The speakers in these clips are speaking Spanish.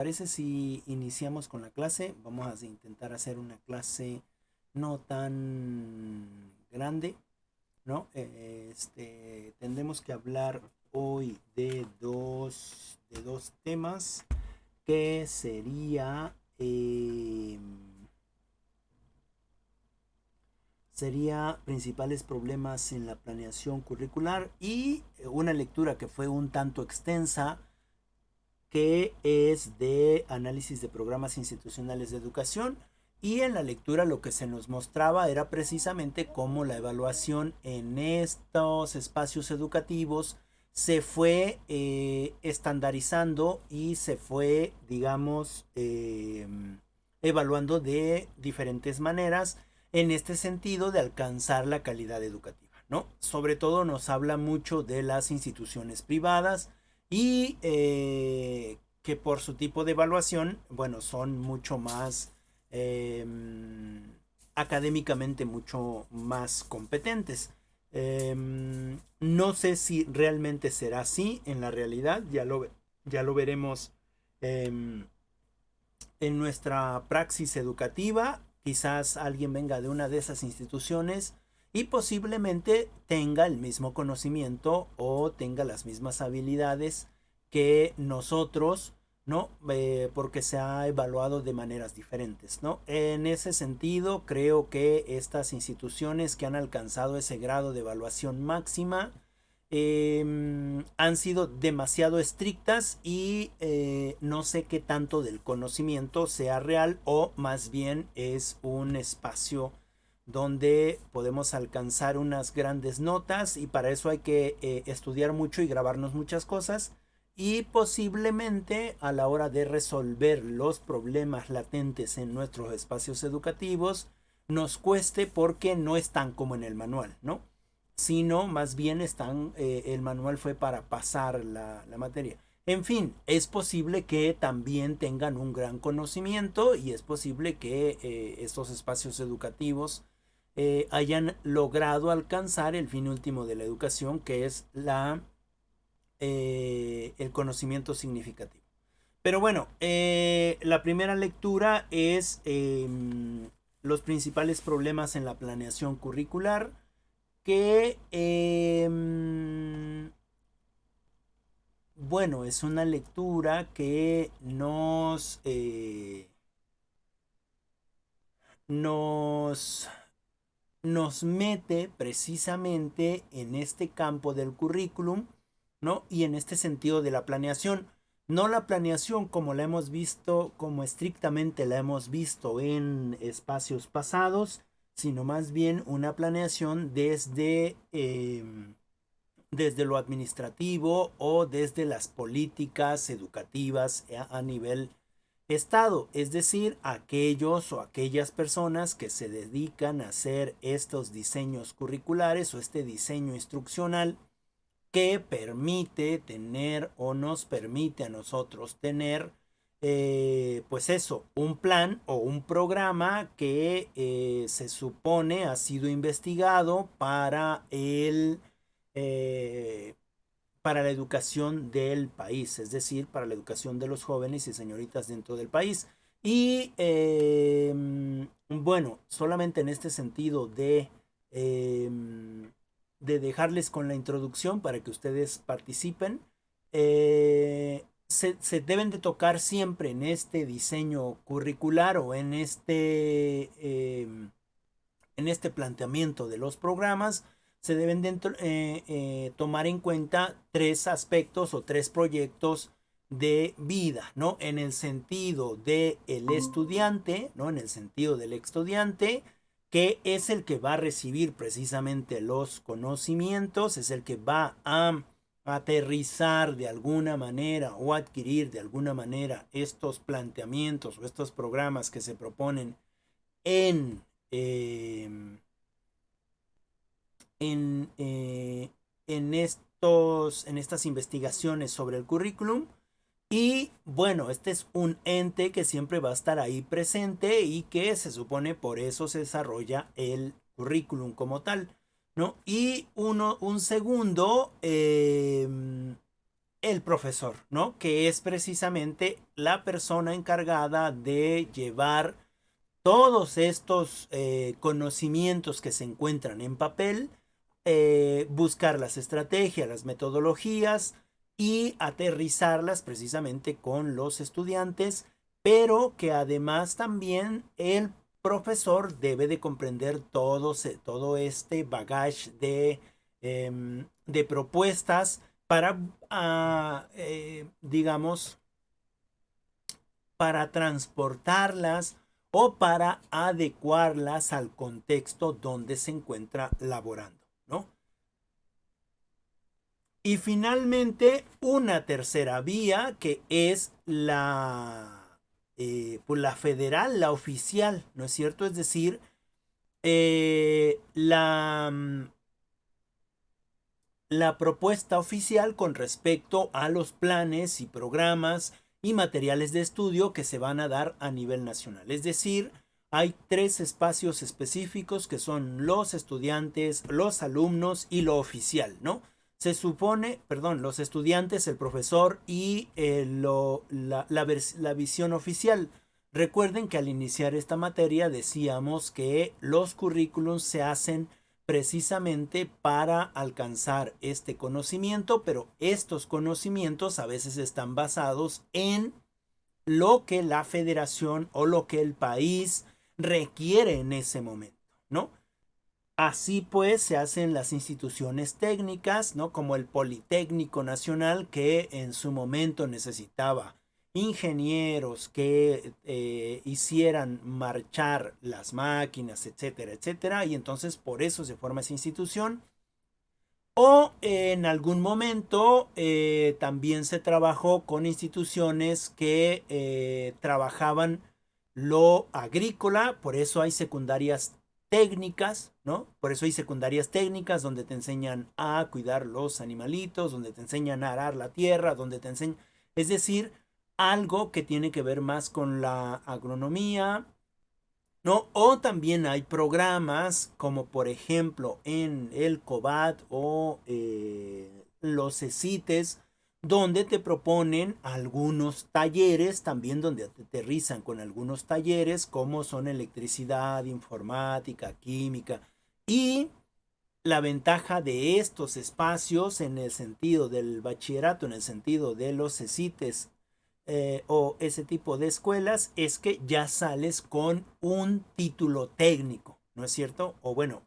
¿Parece si iniciamos con la clase? Vamos a intentar hacer una clase no tan grande, ¿no? Tendremos que hablar hoy de dos temas que sería principales problemas en la planeación curricular y una lectura que fue un tanto extensa que es de análisis de programas institucionales de educación. Y en la lectura lo que se nos mostraba era precisamente cómo la evaluación en estos espacios educativos se fue estandarizando y se fue, digamos, evaluando de diferentes maneras en este sentido de alcanzar la calidad educativa, ¿no? Sobre todo nos habla mucho de las instituciones privadas, y que por su tipo de evaluación, bueno, son mucho más eh, académicamente mucho más competentes. No sé si realmente será así en la realidad, ya lo veremos eh, en nuestra praxis educativa. Quizás alguien venga de una de esas instituciones y posiblemente tenga el mismo conocimiento o tenga las mismas habilidades que nosotros, ¿no? Porque se ha evaluado de maneras diferentes, ¿no? En ese sentido, creo que estas instituciones que han alcanzado ese grado de evaluación máxima han sido demasiado estrictas y no sé qué tanto del conocimiento sea real o más bien es un espacio donde podemos alcanzar unas grandes notas y para eso hay que estudiar mucho y grabarnos muchas cosas y posiblemente a la hora de resolver los problemas latentes en nuestros espacios educativos nos cueste porque no están como en el manual, ¿no? Sino más bien el manual fue para pasar la materia. En fin, es posible que también tengan un gran conocimiento y es posible que estos espacios educativos hayan logrado alcanzar el fin último de la educación, que es el conocimiento significativo. Pero bueno, la primera lectura es los principales problemas en la planeación curricular que bueno, es una lectura que nos, nos mete precisamente en este campo del currículum, ¿no? Y en este sentido de la planeación. No la planeación como la hemos visto, como estrictamente la hemos visto en espacios pasados, sino más bien una planeación desde lo administrativo o desde las políticas educativas a nivel Estado, es decir, aquellos o aquellas personas que se dedican a hacer estos diseños curriculares o este diseño instruccional que permite tener o nos permite a nosotros tener, pues eso, un plan o un programa que se supone ha sido investigado eh, para la educación del país, es decir, para la educación de los jóvenes y señoritas dentro del país. Y bueno, solamente en este sentido eh, de dejarles con la introducción para que ustedes participen, se deben de tocar siempre en este diseño curricular o en este planteamiento de los programas, se deben de tomar en cuenta tres aspectos o tres proyectos de vida, ¿no? En el sentido del estudiante, ¿no? En el sentido del estudiante, que es el que va a recibir precisamente los conocimientos, es el que va a aterrizar de alguna manera o adquirir de alguna manera estos planteamientos o estos programas que se proponen en, eh, en, eh, en estas investigaciones sobre el currículum. Y bueno, este es un ente que siempre va a estar ahí presente y que se supone por eso se desarrolla el currículum como tal, ¿no? Y un segundo el profesor, ¿no? Que es precisamente la persona encargada de llevar todos estos conocimientos que se encuentran en papel, buscar las estrategias, las metodologías y aterrizarlas precisamente con los estudiantes, pero que además también el profesor debe de comprender todo este bagage de propuestas para, digamos, para transportarlas o para adecuarlas al contexto donde se encuentra laborando, ¿no? Y finalmente, una tercera vía que es pues la federal, la oficial, ¿no es cierto? Es decir, la propuesta oficial con respecto a los planes y programas y materiales de estudio que se van a dar a nivel nacional. Es decir, hay tres espacios específicos que son los estudiantes, los alumnos y lo oficial, ¿no? Se supone, perdón, los estudiantes, el profesor y la visión oficial. Recuerden que al iniciar esta materia decíamos que los currículums se hacen precisamente para alcanzar este conocimiento, pero estos conocimientos a veces están basados en lo que la federación o lo que el país requiere en ese momento, ¿no? Así pues se hacen las instituciones técnicas, ¿no? Como el Politécnico Nacional, que en su momento necesitaba ingenieros que hicieran marchar las máquinas, etcétera, etcétera, y entonces por eso se forma esa institución. O en algún momento también se trabajó con instituciones que trabajaban lo agrícola, por eso hay secundarias técnicas, ¿no? Por eso hay secundarias técnicas donde te enseñan a cuidar los animalitos, donde te enseñan a arar la tierra, donde te enseñan, es decir, algo que tiene que ver más con la agronomía, ¿no? O también hay programas como por ejemplo en el COBAT o los CECITES, donde te proponen algunos talleres, también donde te aterrizan con algunos talleres como son electricidad, informática, química. Y la ventaja de estos espacios en el sentido del bachillerato, en el sentido de los CECITES o ese tipo de escuelas es que ya sales con un título técnico, ¿no es cierto? O bueno,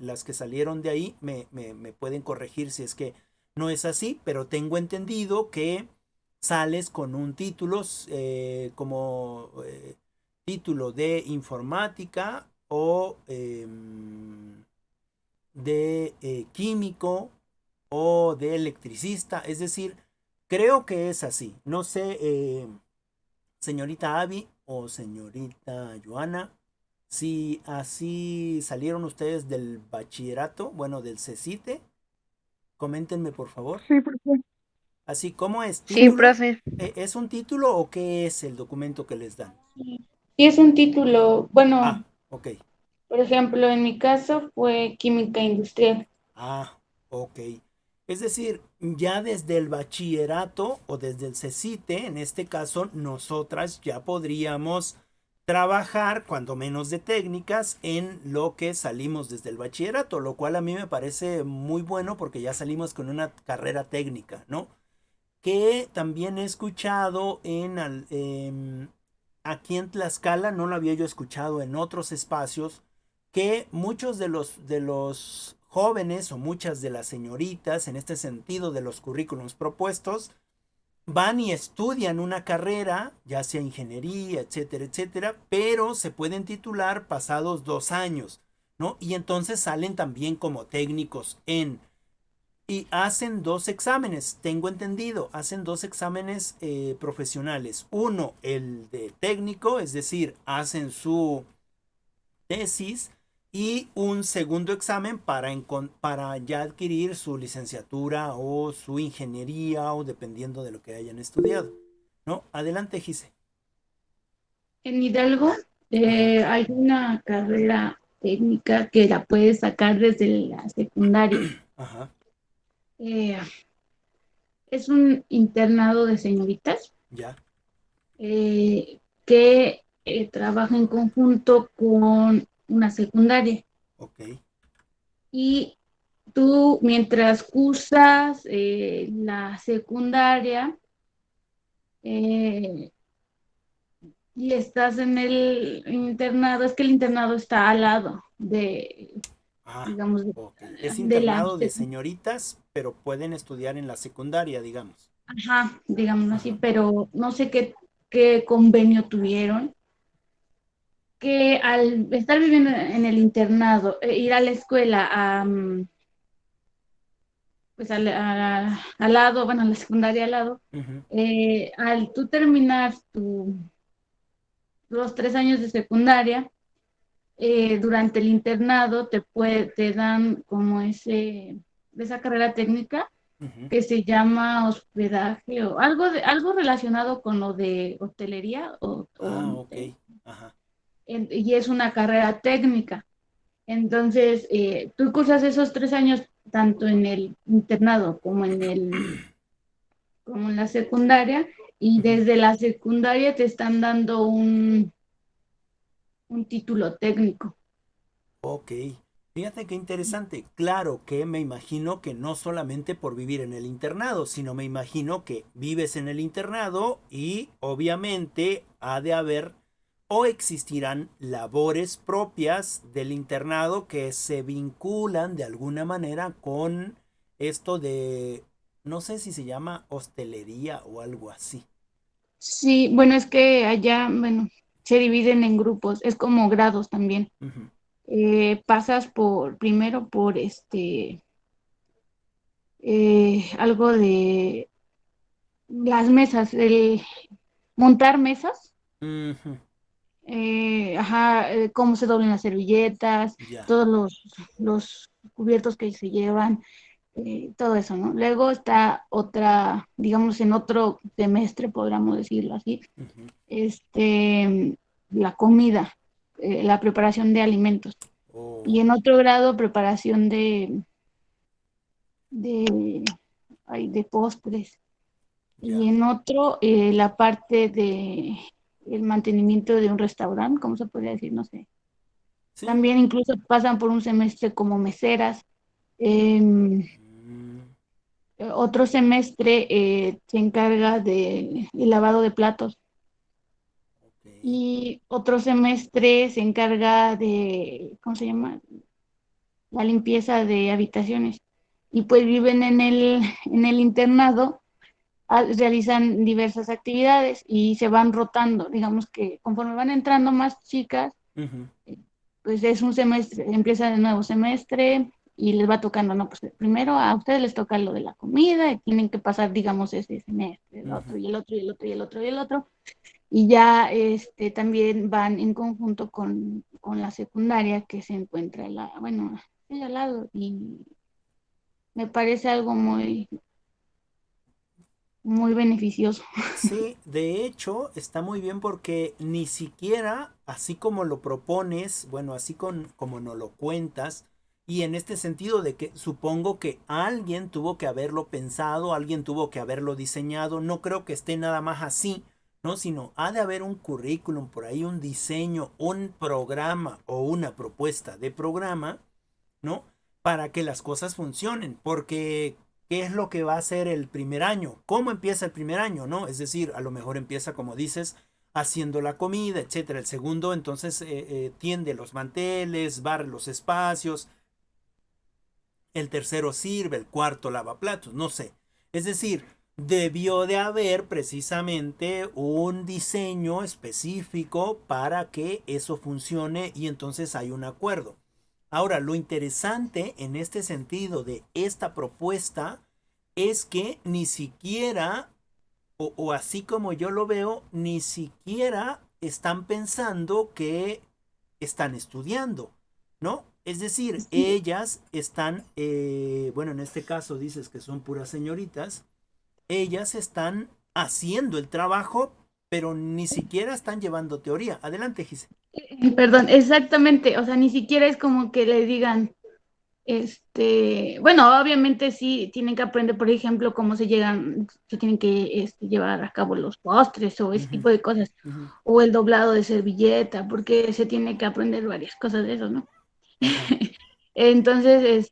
las que salieron de ahí me pueden corregir si es que no es así, pero tengo entendido que sales con un título como título de informática o de químico o de electricista, es decir, creo que es así. No sé, señorita Abby o señorita Joana, si así salieron ustedes del bachillerato, bueno, del CECITE, coméntenme por favor. Sí, profe. Así, ¿cómo es Sí, título? profe. ¿Es un título o qué es el documento que les dan? Sí, es un título, Ah, bueno, ok. por ejemplo, en mi caso fue química industrial. Ah, ok. Es decir, ya desde el bachillerato o desde el CECITE, en este caso, nosotras ya podríamos trabajar, cuando menos de técnicas, en lo que salimos desde el bachillerato, lo cual a mí me parece muy bueno porque ya salimos con una carrera técnica, ¿no? Que también he escuchado aquí en Tlaxcala, no lo había yo escuchado en otros espacios, que muchos de los jóvenes o muchas de las señoritas, en este sentido de los currículums propuestos, van y estudian una carrera, ya sea ingeniería, etcétera, etcétera, pero se pueden titular pasados 2 años, ¿no? Y entonces salen también como técnicos y hacen dos exámenes, tengo entendido, hacen dos exámenes profesionales. Uno, el de técnico, es decir, hacen su tesis y un segundo examen para ya adquirir su licenciatura o su ingeniería o dependiendo de lo que hayan estudiado. ¿No? Adelante, Gise. En Hidalgo Ajá, hay una carrera técnica que la puedes sacar desde la secundaria. ajá, Eh, Es un internado de señoritas Ya, que trabaja en conjunto con una secundaria. ok. Y tú, mientras cursas la secundaria eh, y estás en el internado, es que el internado está al lado Ah, digamos, ok. Es de la internado de señoritas, pero pueden estudiar en la secundaria, digamos. ajá, digamos así, Ajá. pero no sé qué convenio tuvieron, que al estar viviendo en el internado, ir a la escuela, pues al lado, bueno, a la secundaria al lado, Ujú, al tú terminar los 3 años de secundaria, durante el internado te dan como esa carrera técnica ujú. que se llama hospedaje o algo relacionado con lo de hotelería Ah, ok. Ajá. y es una carrera técnica. Entonces, tú cursas esos 3 años tanto en el internado como en la secundaria, y Ujú. desde la secundaria te están dando un título técnico. Ok. Fíjate qué interesante. Claro que me imagino que no solamente por vivir en el internado, sino me imagino que vives en el internado y obviamente ha de haber o existirán labores propias del internado que se vinculan de alguna manera con esto de, no sé si se llama hostelería o algo así. Sí, bueno, es que allá, bueno, se dividen en grupos, es como grados también. Ujú. Pasas primero por algo de las mesas, el montar mesas, Ujú. ajá, cómo se doblan las servilletas, Ya. todos los cubiertos que se llevan, todo eso, ¿no? Luego está otra, digamos, en otro semestre, podríamos decirlo así, Ujú. la comida, la preparación de alimentos. Y Oh, en otro grado, preparación de, de postres. Y ya. en otro, la parte de el mantenimiento de un restaurante, ¿cómo se podría decir? No sé. Sí. También incluso pasan por un semestre como meseras. Em, Mm, Otro semestre se encarga de el lavado de platos, ok. y otro semestre se encarga de, ¿cómo se llama? La limpieza de habitaciones. Y pues viven en el internado, realizan diversas actividades y se van rotando. Digamos que conforme van entrando más chicas, Ujú. pues es un semestre, empieza de nuevo semestre y les va tocando, ¿no? Pues primero a ustedes les toca lo de la comida y tienen que pasar, digamos, ese semestre, el Ujú. otro y el otro y el otro y el otro y el otro. Y ya también van en conjunto con la secundaria que se encuentra, bueno, ahí al lado, y me parece algo muy, muy beneficioso. Sí, de hecho está muy bien porque ni siquiera, así como lo propones, bueno, así como nos lo cuentas, y en este sentido de que supongo que alguien tuvo que haberlo pensado, alguien tuvo que haberlo diseñado, no creo que esté nada más así, ¿no? Sino ha de haber un currículum por ahí, un diseño, un programa o una propuesta de programa, ¿no? Para que las cosas funcionen, porque ¿qué es lo que va a hacer el primer año? ¿Cómo empieza el primer año, no? Es decir, a lo mejor empieza, como dices, haciendo la comida, etcétera. El segundo, entonces, tiende los manteles, barre los espacios. El tercero sirve, el cuarto lava platos, no sé. Es decir, debió de haber precisamente un diseño específico para que eso funcione y entonces hay un acuerdo. Ahora, lo interesante en este sentido de esta propuesta es que ni siquiera, o así como yo lo veo, ni siquiera están pensando que están estudiando, ¿no? Es decir, Sí, ellas están, bueno, en este caso dices que son puras señoritas, ellas están haciendo el trabajo, pero ni siquiera están llevando teoría. Adelante, Gise. perdón, exactamente, o sea, ni siquiera es como que le digan, Bueno, obviamente sí tienen que aprender, por ejemplo, cómo se tienen que llevar a cabo los postres o ese Ujú, tipo de cosas, ujú, o el doblado de servilleta, porque se tiene que aprender varias cosas de eso, ¿no? ajá, Entonces,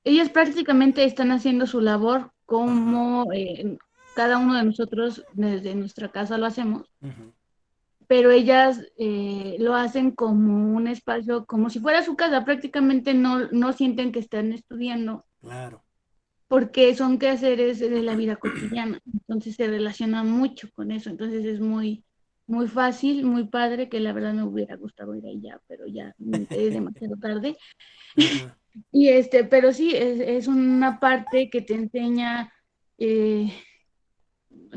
ellos prácticamente están haciendo su labor ajá, como cada uno de nosotros desde nuestra casa lo hacemos, ujú, pero ellas lo hacen como un espacio, como si fuera su casa, prácticamente no sienten que están estudiando claro. porque son quehaceres de la vida cotidiana, entonces se relacionan mucho con eso, entonces es muy fácil, muy padre, que la verdad me hubiera gustado ir ahí ya, pero ya me enteré demasiado tarde. Ajá. Pero sí, es una parte que te enseña, eh,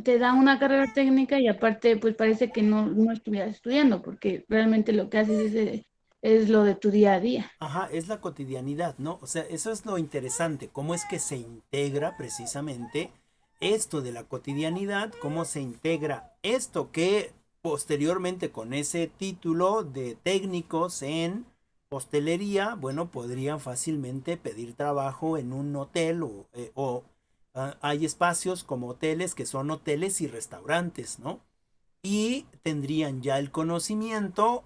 te da una carrera técnica y aparte, pues parece que no estuvieras estudiando, porque realmente lo que haces es lo de tu día a día. Ajá, es la cotidianidad, ¿no? O sea, eso es lo interesante, cómo es que se integra precisamente esto de la cotidianidad, cómo se integra esto que posteriormente con ese título de técnicos en hostelería, bueno, podrían fácilmente pedir trabajo en un hotel hay espacios como hoteles que son hoteles y restaurantes, ¿no? Y tendrían ya el conocimiento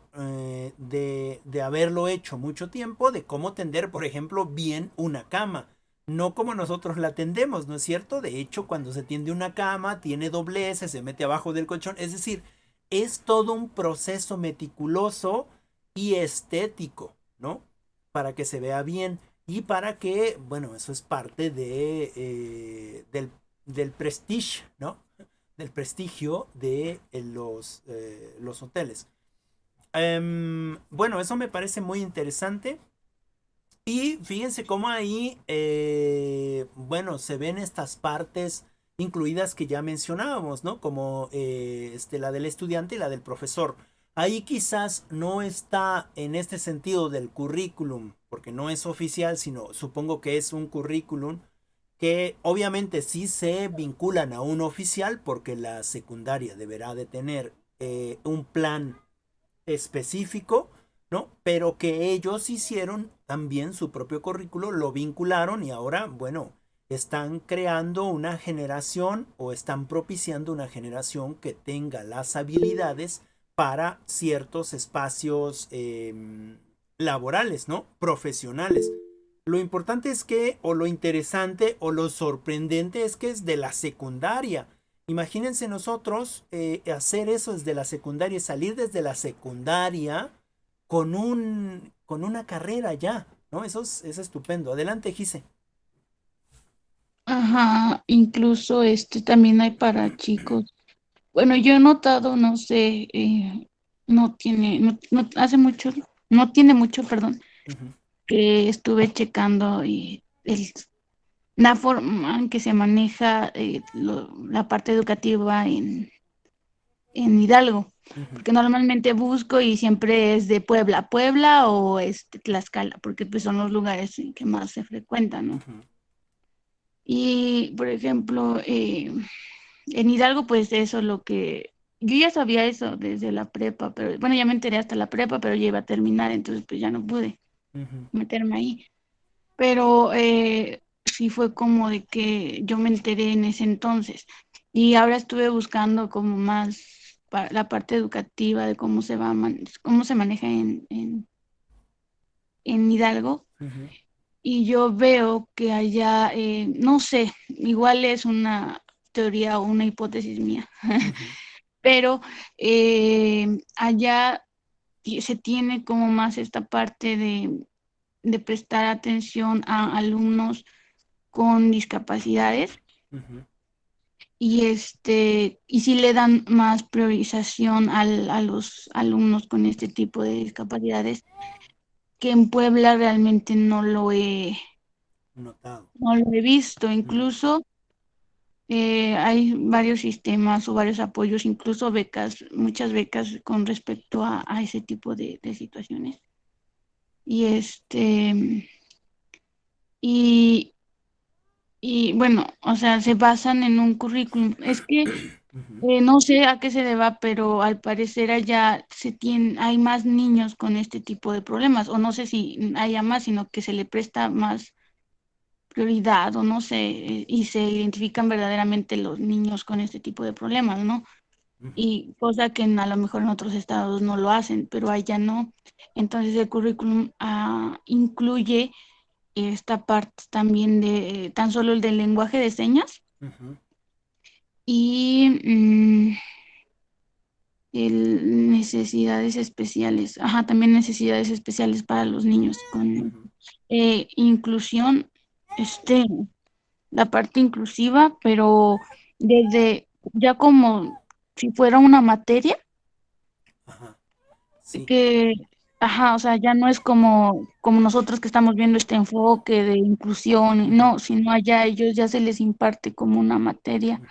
de haberlo hecho mucho tiempo, de cómo tender, por ejemplo, bien una cama. No como nosotros la tendemos, ¿no es cierto? De hecho, cuando se tiende una cama, tiene dobleces, se mete abajo del colchón. Es decir, es todo un proceso meticuloso y estético, ¿no? Para que se vea bien y para que, bueno, eso es parte del prestige, ¿no? Del prestigio de los hoteles. Bueno, eso me parece muy interesante. Y fíjense cómo ahí, bueno, se ven estas partes incluidas que ya mencionábamos, ¿no? Como la del estudiante y la del profesor. Ahí quizás no está en este sentido del currículum, porque no es oficial, sino supongo que es un currículum que obviamente sí se vinculan a un oficial porque la secundaria deberá de tener un plan específico, ¿no? Pero que ellos hicieron también su propio currículo, lo vincularon y ahora, bueno, están creando una generación o están propiciando una generación que tenga las habilidades para ciertos espacios laborales, ¿no? Profesionales. Lo importante es que, o lo interesante, o lo sorprendente es que es de la secundaria. Imagínense nosotros hacer eso desde la secundaria, salir desde la secundaria con una carrera ya, ¿no? Es estupendo. Adelante, Gise. Ajá, incluso también hay para chicos. Bueno, yo he notado, no sé, hace mucho, no tiene mucho, perdón, Ujú, que estuve checando la forma en que se maneja la parte educativa en Hidalgo, ujú, porque normalmente busco y siempre es de Puebla, Puebla o Tlaxcala, porque pues son los lugares en que más se frecuentan, ¿no? ujú, Y, por ejemplo, en Hidalgo, pues eso es lo que... Yo ya sabía eso desde la prepa, pero bueno, ya me enteré hasta la prepa, pero ya iba a terminar, entonces pues ya no pude ujú, meterme ahí. Pero sí fue como de que yo me enteré en ese entonces. Y ahora estuve buscando como más la parte educativa de cómo se maneja en Hidalgo. ujú, Y yo veo que allá, no sé, igual es una teoría o una hipótesis mía, ujú, pero allá se tiene como más esta parte de prestar atención a alumnos con discapacidades ujú, y sí le dan más priorización a los alumnos con este tipo de discapacidades, que en Puebla realmente notado. no lo he visto. Ujú, Incluso hay varios sistemas o varios apoyos, incluso becas, muchas becas con respecto a ese tipo de situaciones. Y y, y bueno, o sea, se basan en un currículum. Es que Ujú, No sé a qué se deba, pero al parecer allá hay más niños con este tipo de problemas, o no sé si haya más, sino que se le presta más prioridad, o no sé, y se identifican verdaderamente los niños con este tipo de problemas, ¿no? ujú, Y cosa que a lo mejor en otros estados no lo hacen, pero allá no. Entonces el currículum incluye esta parte también de tan solo el del lenguaje de señas ujú, y necesidades especiales. Ajá, también necesidades especiales para los niños con ujú, inclusión, este, la parte inclusiva, pero desde ya como si fuera una materia ajá, sí, que, ajá, o sea, ya no es como nosotros que estamos viendo este enfoque de inclusión, ujú, no, sino allá a ellos ya se les imparte como una materia ujú.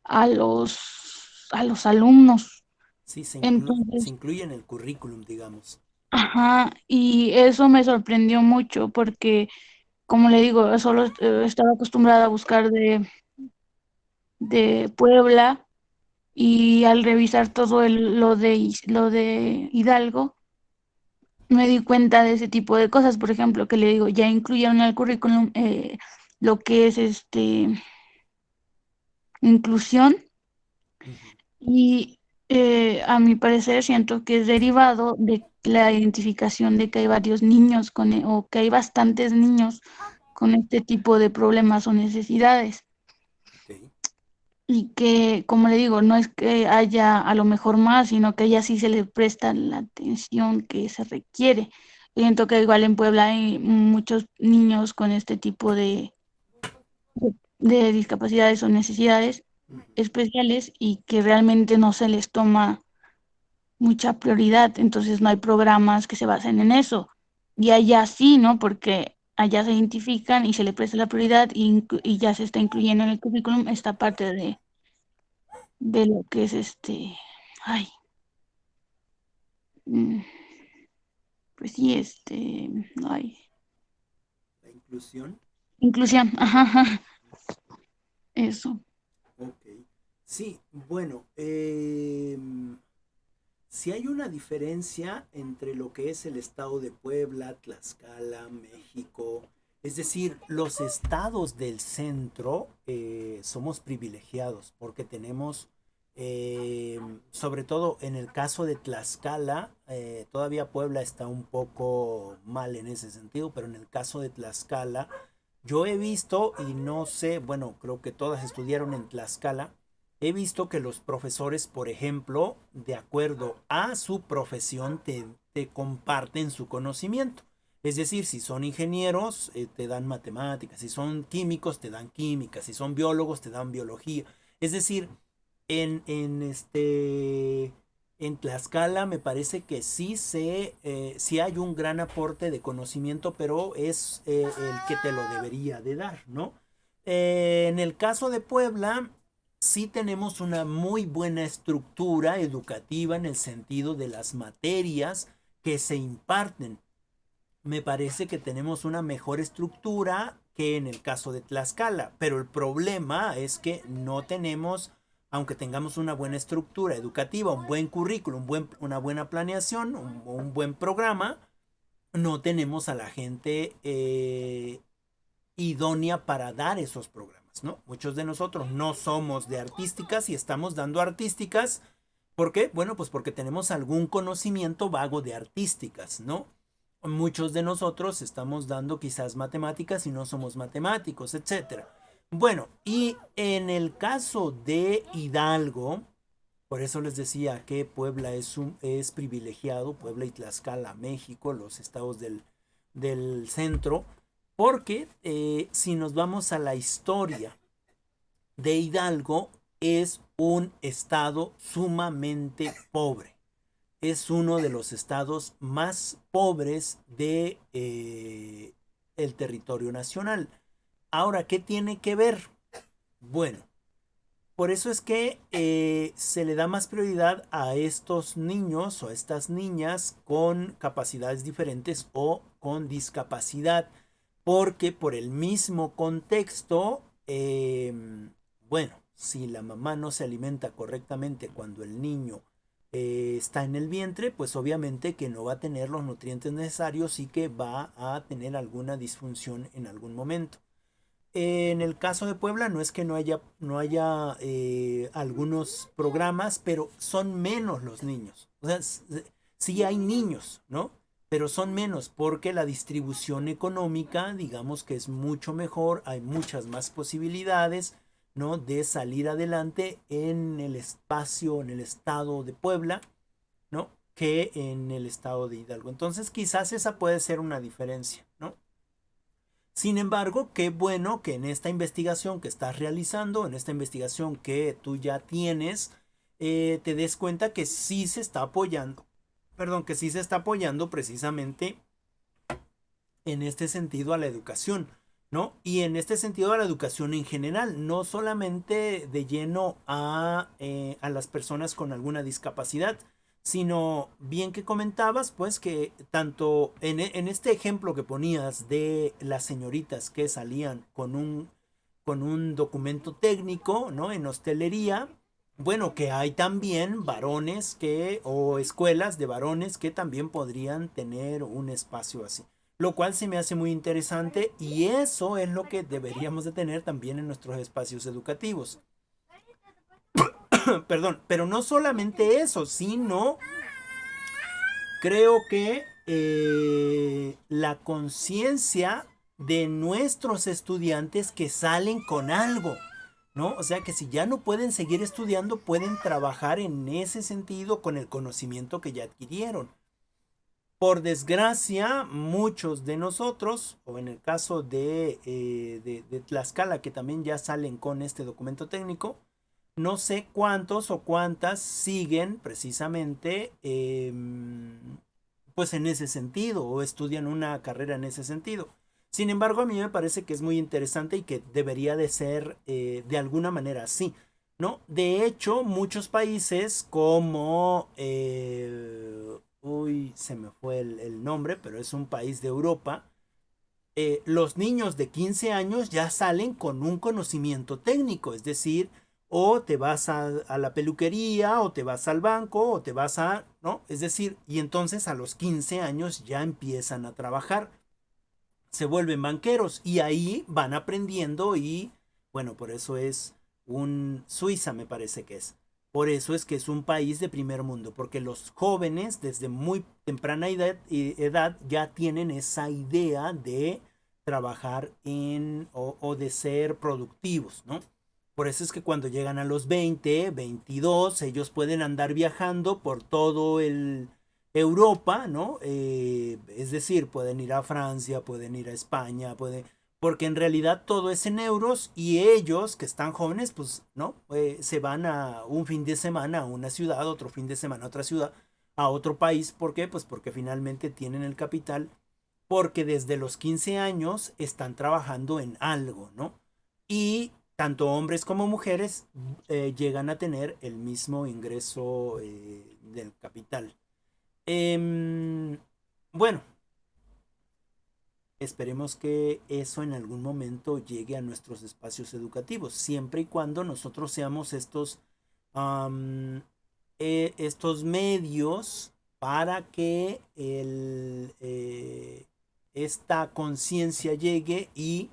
a los alumnos. Sí, se Entonces, incluye en el currículum, digamos. ajá, y eso me sorprendió mucho porque, como le digo, solo estaba acostumbrada a buscar de Puebla y al revisar todo lo de Hidalgo, me di cuenta de ese tipo de cosas. Por ejemplo, que le digo, ya incluyeron en el currículum lo que es inclusión Ujú, y a mi parecer siento que es derivado de la identificación de que hay varios niños o que hay bastantes niños con este tipo de problemas o necesidades. ok, Y que, como le digo, no es que haya a lo mejor más, sino que ella sí se le presta la atención que se requiere. Siento que igual en Puebla hay muchos niños con este tipo de discapacidades o necesidades ujú, especiales y que realmente no se les toma mucha prioridad, entonces no hay programas que se basen en eso. Y allá sí, ¿no? Porque allá se identifican y se le presta la prioridad y ya se está incluyendo en el currículum esta parte de lo que es ay, mm, pues sí, ay, la inclusión. inclusión, ajá, ajá, eso. Ok. Sí, bueno, si hay una diferencia entre lo que es el estado de Puebla, Tlaxcala, México. Es decir, los estados del centro somos privilegiados porque tenemos, sobre todo en el caso de Tlaxcala, todavía Puebla está un poco mal en ese sentido, pero en el caso de Tlaxcala, yo he visto, y no sé, bueno, creo que todas estudiaron en Tlaxcala, he visto que los profesores, por ejemplo, de acuerdo a su profesión, te comparten su conocimiento. Es decir, si son ingenieros, te dan matemáticas, si son químicos, te dan química, si son biólogos, te dan biología. Es decir, en Tlaxcala me parece que sí hay un gran aporte de conocimiento, pero es el que te lo debería de dar, ¿no? En el caso de Puebla, sí tenemos una muy buena estructura educativa en el sentido de las materias que se imparten. Me parece que tenemos una mejor estructura que en el caso de Tlaxcala, pero el problema es que no tenemos, aunque tengamos una buena estructura educativa, un buen currículum, una buena planeación, un buen programa, no tenemos a la gente idónea para dar esos programas, ¿no? Muchos de nosotros no somos de artísticas y estamos dando artísticas. ¿Por qué? Bueno, pues porque tenemos algún conocimiento vago de artísticas, ¿no? Muchos de nosotros estamos dando quizás matemáticas y no somos matemáticos, etcétera. Bueno, y en el caso de Hidalgo, por eso les decía que Puebla es privilegiado, Puebla y Tlaxcala, México, los estados del centro, porque si nos vamos a la historia de Hidalgo, es un estado sumamente pobre. Es uno de los estados más pobres de el territorio nacional. Ahora, ¿qué tiene que ver? Bueno, por eso es que se le da más prioridad a estos niños o a estas niñas con capacidades diferentes o con discapacidad, porque por el mismo contexto, bueno, Si la mamá no se alimenta correctamente cuando el niño está en el vientre, pues obviamente que no va a tener los nutrientes necesarios y que va a tener alguna disfunción en algún momento. En el caso de Puebla no es que no haya algunos programas, pero son menos los niños. O sea, sí hay niños, ¿no? Pero son menos porque la distribución económica, digamos que es mucho mejor, hay muchas más posibilidades, ¿no? De salir adelante en el espacio, en el estado de Puebla, ¿no? Que en el estado de Hidalgo. Entonces quizás esa puede ser una diferencia, ¿no? Sin embargo, qué bueno que en esta investigación que estás realizando, en esta investigación que tú ya tienes, te des cuenta que sí se está apoyando, perdón, que sí se está apoyando precisamente en este sentido a la educación, ¿no? Y en este sentido a la educación en general, no solamente de lleno a las personas con alguna discapacidad, sino bien que comentabas, pues que tanto en este ejemplo que ponías de las señoritas que salían con un documento técnico, ¿no? En hostelería, bueno, que hay también varones o escuelas de varones que también podrían tener un espacio así. Lo cual se me hace muy interesante y eso es lo que deberíamos de tener también en nuestros espacios educativos. Perdón, pero no solamente eso, sino creo que la conciencia de nuestros estudiantes que salen con algo, ¿no? O sea que si ya no pueden seguir estudiando, pueden trabajar en ese sentido con el conocimiento que ya adquirieron. Por desgracia, muchos de nosotros, o en el caso de Tlaxcala, que también ya salen con este documento técnico, no sé cuántos o cuántas siguen precisamente pues en ese sentido o estudian una carrera en ese sentido. Sin embargo, a mí me parece que es muy interesante y que debería de ser de alguna manera así, ¿no? De hecho, muchos países como, uy, se me fue el nombre, pero es un país de Europa, los niños de 15 años ya salen con un conocimiento técnico, es decir, o te vas a la peluquería, o te vas al banco, o te vas a, ¿no? Es decir, y entonces a los 15 años ya empiezan a trabajar, se vuelven banqueros y ahí van aprendiendo y, bueno, por eso es Suiza me parece que es. Por eso es que es un país de primer mundo, porque los jóvenes desde muy temprana edad ya tienen esa idea de trabajar o de ser productivos, ¿no? Por eso es que cuando llegan a los 20, 22, ellos pueden andar viajando por todo el Europa, ¿no? Es decir, pueden ir a Francia, pueden ir a España, porque en realidad todo es en euros y ellos que están jóvenes, pues, ¿no? Se van a un fin de semana a una ciudad, otro fin de semana a otra ciudad, a otro país. ¿Por qué? Pues porque finalmente tienen el capital, porque desde los 15 años están trabajando en algo, ¿no? Y tanto hombres como mujeres llegan a tener el mismo ingreso del capital. Bueno, esperemos que eso en algún momento llegue a nuestros espacios educativos, siempre y cuando nosotros seamos estos medios para que esta conciencia llegue y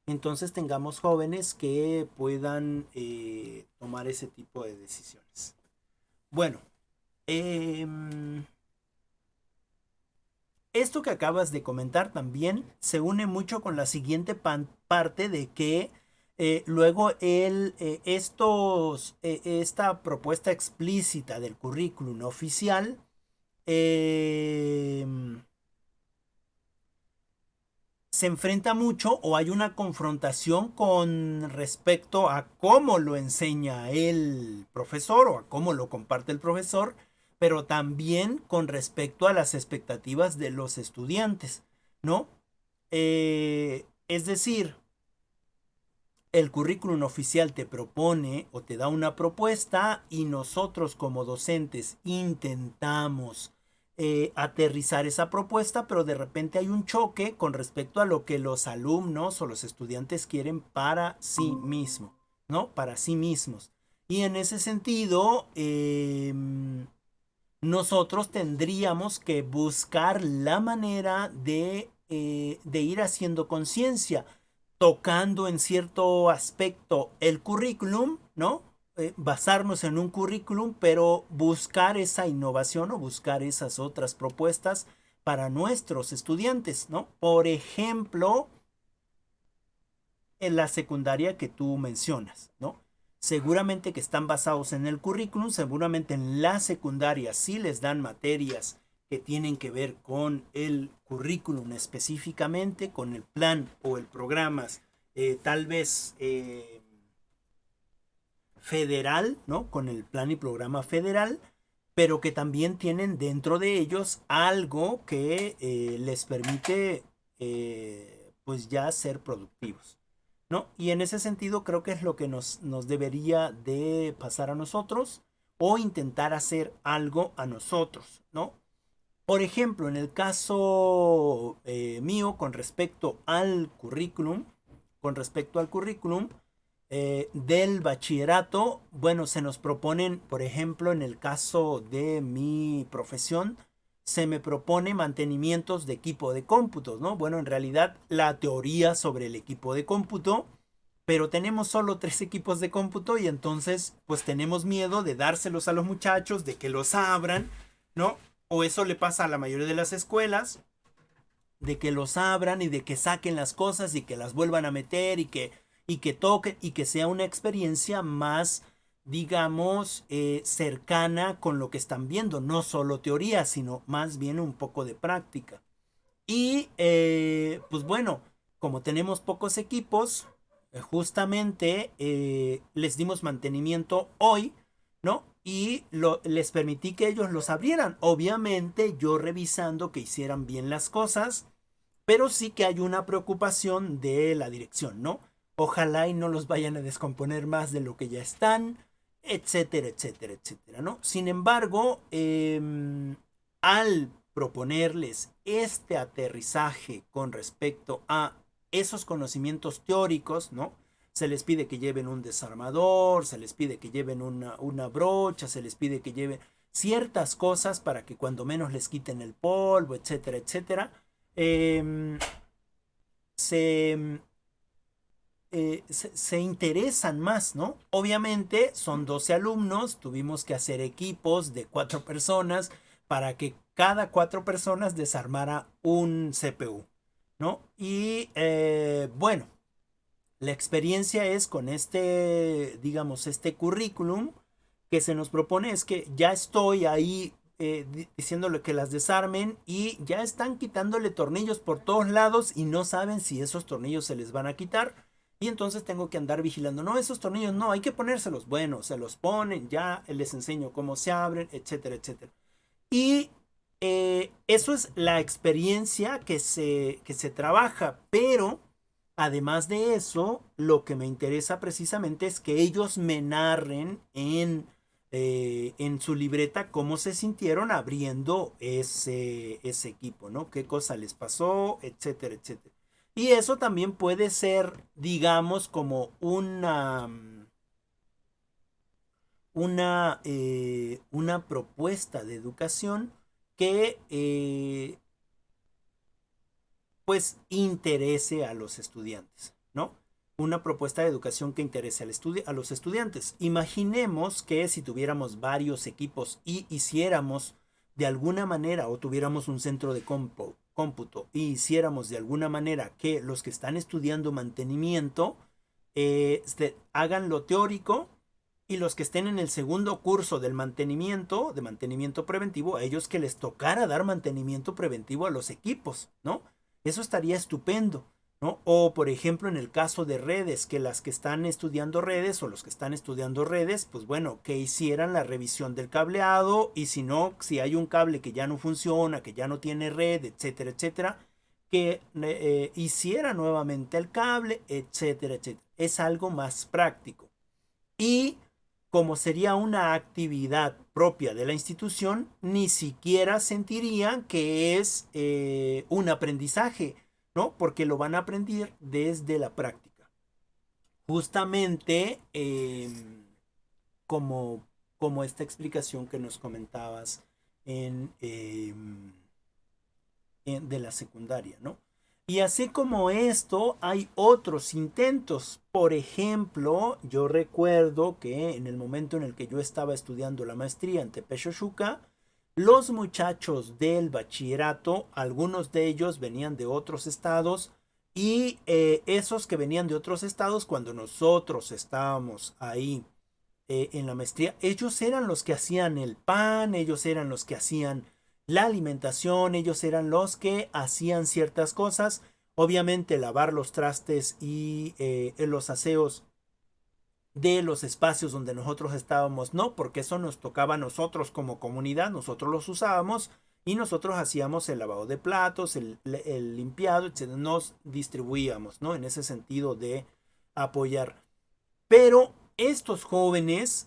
entonces tengamos jóvenes que puedan tomar ese tipo de decisiones. Bueno, esto que acabas de comentar también se une mucho con la siguiente parte de que luego esta propuesta explícita del currículum oficial eh, se enfrenta mucho o hay una confrontación con respecto a cómo lo enseña el profesor o a cómo lo comparte el profesor, pero también con respecto a las expectativas de los estudiantes, ¿no? Es decir, el currículum oficial te propone o te da una propuesta y nosotros como docentes intentamos aterrizar esa propuesta, pero de repente hay un choque con respecto a lo que los alumnos o los estudiantes quieren para sí mismo, ¿no? Para sí mismos. Y en ese sentido, nosotros tendríamos que buscar la manera de ir haciendo conciencia, tocando en cierto aspecto el currículum, ¿no? Basarnos en un currículum, pero buscar esa innovación o buscar esas otras propuestas para nuestros estudiantes, ¿no? Por ejemplo, en la secundaria que tú mencionas, ¿no? Seguramente que están basados en el currículum, seguramente en la secundaria sí les dan materias que tienen que ver con el currículum específicamente, con el plan o el programa, tal vez federal, ¿no? Con el plan y programa federal, pero que también tienen dentro de ellos algo que les permite pues ya ser productivos, ¿no? Y en ese sentido creo que es lo que nos debería de pasar a nosotros o intentar hacer algo a nosotros, ¿no? Por ejemplo, en el caso mío con respecto al currículum del bachillerato, bueno, se nos proponen, por ejemplo, en el caso de mi profesión, se me propone mantenimientos de equipo de cómputos, ¿no? Bueno, en realidad la teoría sobre el equipo de cómputo, pero tenemos solo 3 equipos de cómputo y entonces pues tenemos miedo de dárselos a los muchachos, de que los abran, ¿no? O eso le pasa a la mayoría de las escuelas, de que los abran y de que saquen las cosas y que las vuelvan a meter y que toquen y que sea una experiencia más, digamos, cercana con lo que están viendo, no solo teoría, sino más bien un poco de práctica. Y pues bueno, como tenemos pocos equipos, justamente les dimos mantenimiento hoy, ¿no? Y les permití que ellos los abrieran. Obviamente yo revisando que hicieran bien las cosas, pero sí que hay una preocupación de la dirección, ¿no? Ojalá y no los vayan a descomponer más de lo que ya están, etcétera, etcétera, etcétera, ¿no? Sin embargo, al proponerles este aterrizaje con respecto a esos conocimientos teóricos, ¿no? Se les pide que lleven un desarmador, se les pide que lleven una brocha, se les pide que lleven ciertas cosas para que cuando menos les quiten el polvo, etcétera, etcétera. Eh, se, se interesan más, ¿no? Obviamente son 12 alumnos, tuvimos que hacer equipos de 4 personas para que cada 4 personas desarmara un CPU, ¿no? Y bueno, la experiencia es con este, digamos, este currículum que se nos propone es que ya estoy ahí diciéndole que las desarmen y ya están quitándole tornillos por todos lados y no saben si esos tornillos se les van a quitar. Y entonces tengo que andar vigilando. No, esos tornillos no, hay que ponérselos. Bueno, se los ponen, ya les enseño cómo se abren, etcétera, etcétera. Y eso es la experiencia que se trabaja, pero además de eso, lo que me interesa precisamente es que ellos me narren en su libreta cómo se sintieron abriendo ese equipo, ¿no? Qué cosa les pasó, etcétera, etcétera. Y eso también puede ser, digamos, como una propuesta de educación que pues interese a los estudiantes, ¿no? Una propuesta de educación que interese a los estudiantes. Imaginemos que si tuviéramos varios equipos y hiciéramos de alguna manera o tuviéramos un centro de cómputo y hiciéramos de alguna manera que los que están estudiando mantenimiento hagan lo teórico y los que estén en el segundo curso del mantenimiento, de mantenimiento preventivo, a ellos que les tocara dar mantenimiento preventivo a los equipos, ¿no? Eso estaría estupendo, ¿no? O por ejemplo en el caso de redes, que las que están estudiando redes o los que están estudiando redes, pues bueno, que hicieran la revisión del cableado y si no, si hay un cable que ya no funciona, que ya no tiene red, etcétera, etcétera, que hiciera nuevamente el cable, etcétera, etcétera. Es algo más práctico. Y como sería una actividad propia de la institución, ni siquiera sentirían que es un aprendizaje, ¿no? Porque lo van a aprender desde la práctica. justamente como, como esta explicación que nos comentabas en, de la secundaria, ¿no? Y así como esto, hay otros intentos. Por ejemplo, yo recuerdo que en el momento en el que yo estaba estudiando la maestría en Tepechochuca, los muchachos del bachillerato, algunos de ellos venían de otros estados y esos que venían de otros estados, cuando nosotros estábamos ahí en la maestría, ellos eran los que hacían el pan, ellos eran los que hacían la alimentación, ellos eran los que hacían ciertas cosas, obviamente lavar los trastes y los aseos de los espacios donde nosotros estábamos, no, porque eso nos tocaba a nosotros como comunidad, nosotros los usábamos y nosotros hacíamos el lavado de platos, el limpiado, etc. Nos distribuíamos, ¿no? En ese sentido de apoyar. Pero estos jóvenes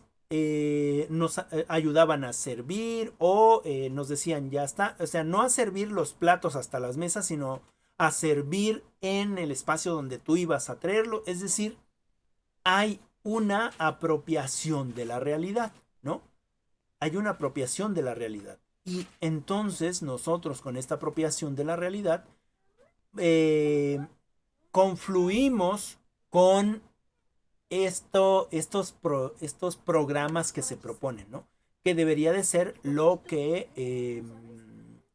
nos ayudaban a servir o nos decían ya está, o sea, no a servir los platos hasta las mesas, sino a servir en el espacio donde tú ibas a traerlo. Es decir, hay una apropiación de la realidad, ¿no? Hay una apropiación de la realidad. Y entonces nosotros con esta apropiación de la realidad eh, confluimos con estos programas que se proponen, ¿no? Que debería de ser lo que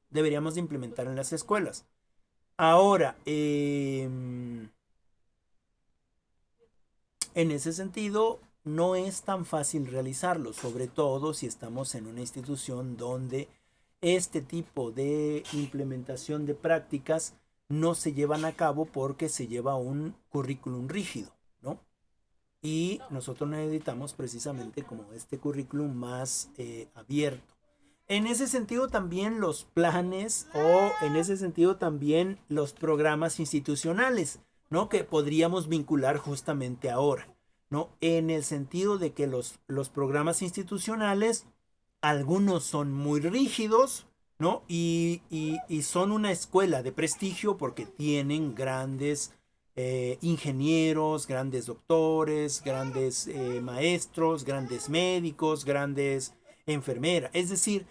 deberíamos de implementar en las escuelas. Ahora, en ese sentido, no es tan fácil realizarlo, sobre todo si estamos en una institución donde este tipo de implementación de prácticas no se llevan a cabo porque se lleva un currículum rígido, ¿no? Y nosotros necesitamos precisamente como este currículum más abierto. En ese sentido también los planes o en ese sentido también los programas institucionales, ¿no? Que podríamos vincular justamente ahora, ¿no? En el sentido de que los programas institucionales, algunos son muy rígidos, ¿no? Y son una escuela de prestigio porque tienen grandes ingenieros, grandes doctores, grandes maestros, grandes médicos, grandes enfermeras. Es decir,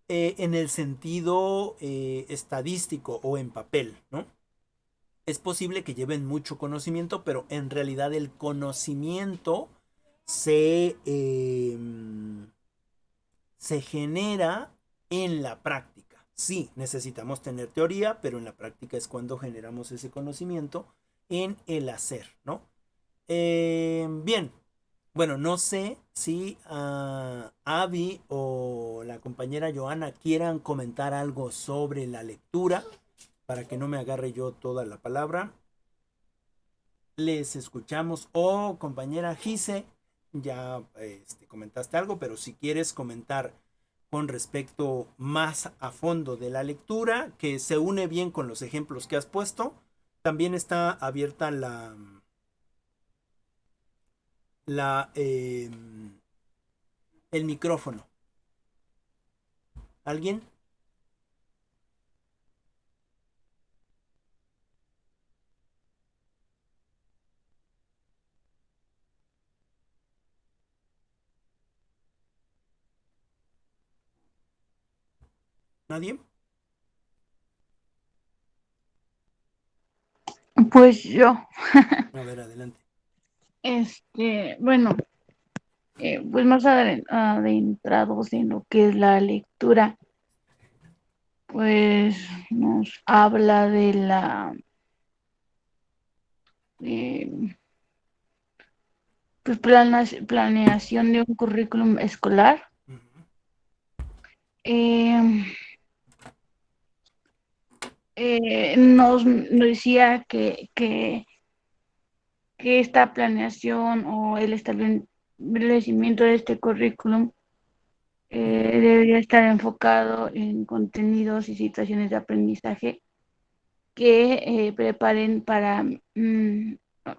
en el sentido estadístico o en papel, ¿no? Es posible que lleven mucho conocimiento, pero en realidad el conocimiento se, se genera en la práctica. Sí, necesitamos tener teoría, pero en la práctica es cuando generamos ese conocimiento en el hacer, ¿no? Bien, bueno, no sé si Avi o la compañera Joana quieran comentar algo sobre la lectura para que no me agarre yo toda la palabra. Les escuchamos. O compañera Gise, ya comentaste algo, pero si quieres comentar con respecto más a fondo de la lectura, que se une bien con los ejemplos que has puesto, también está abierta la el micrófono. ¿Alguien? ¿Nadie? Pues yo, A ver, adelante. bueno, pues más adentrados en lo que es la lectura, pues nos habla de la eh, pues, planeación de un currículum escolar. Ujú, Eh, nos decía que esta planeación o el establecimiento de este currículum debería estar enfocado en contenidos y situaciones de aprendizaje que preparen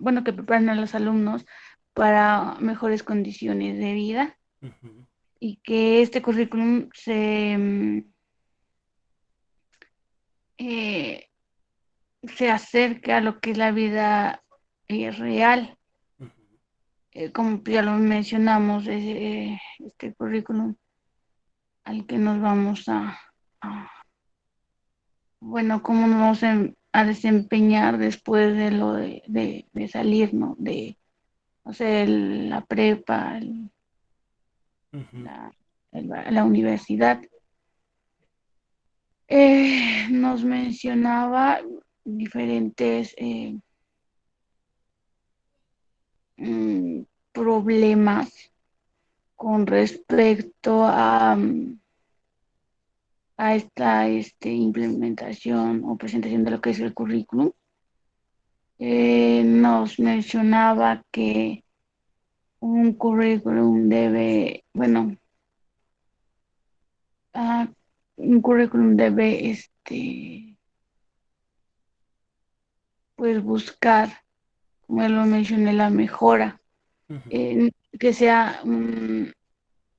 bueno, que preparen a los alumnos para mejores condiciones de vida ujú, y que este currículum se acerque a lo que es la vida real. como ya lo mencionamos, este currículum al que nos vamos bueno, cómo nos vamos a desempeñar después de lo de salir, ¿no? De, o sea, la prepa, Ujú, la, la universidad. Nos mencionaba diferentes problemas con respecto a esta implementación o presentación de lo que es el currículum. Nos mencionaba que un currículum debe, bueno, ah, un currículum debe, pues buscar, como ya lo mencioné, la mejora, ujú, eh, que sea,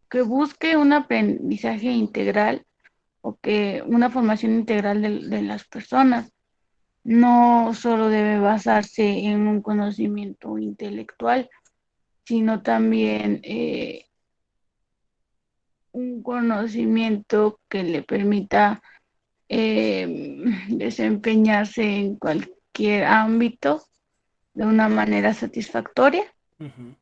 que busque un aprendizaje integral o que una formación integral de las personas. No solo debe basarse en un conocimiento intelectual, sino también un conocimiento que le permita desempeñarse en cualquier ámbito de una manera satisfactoria. ujú.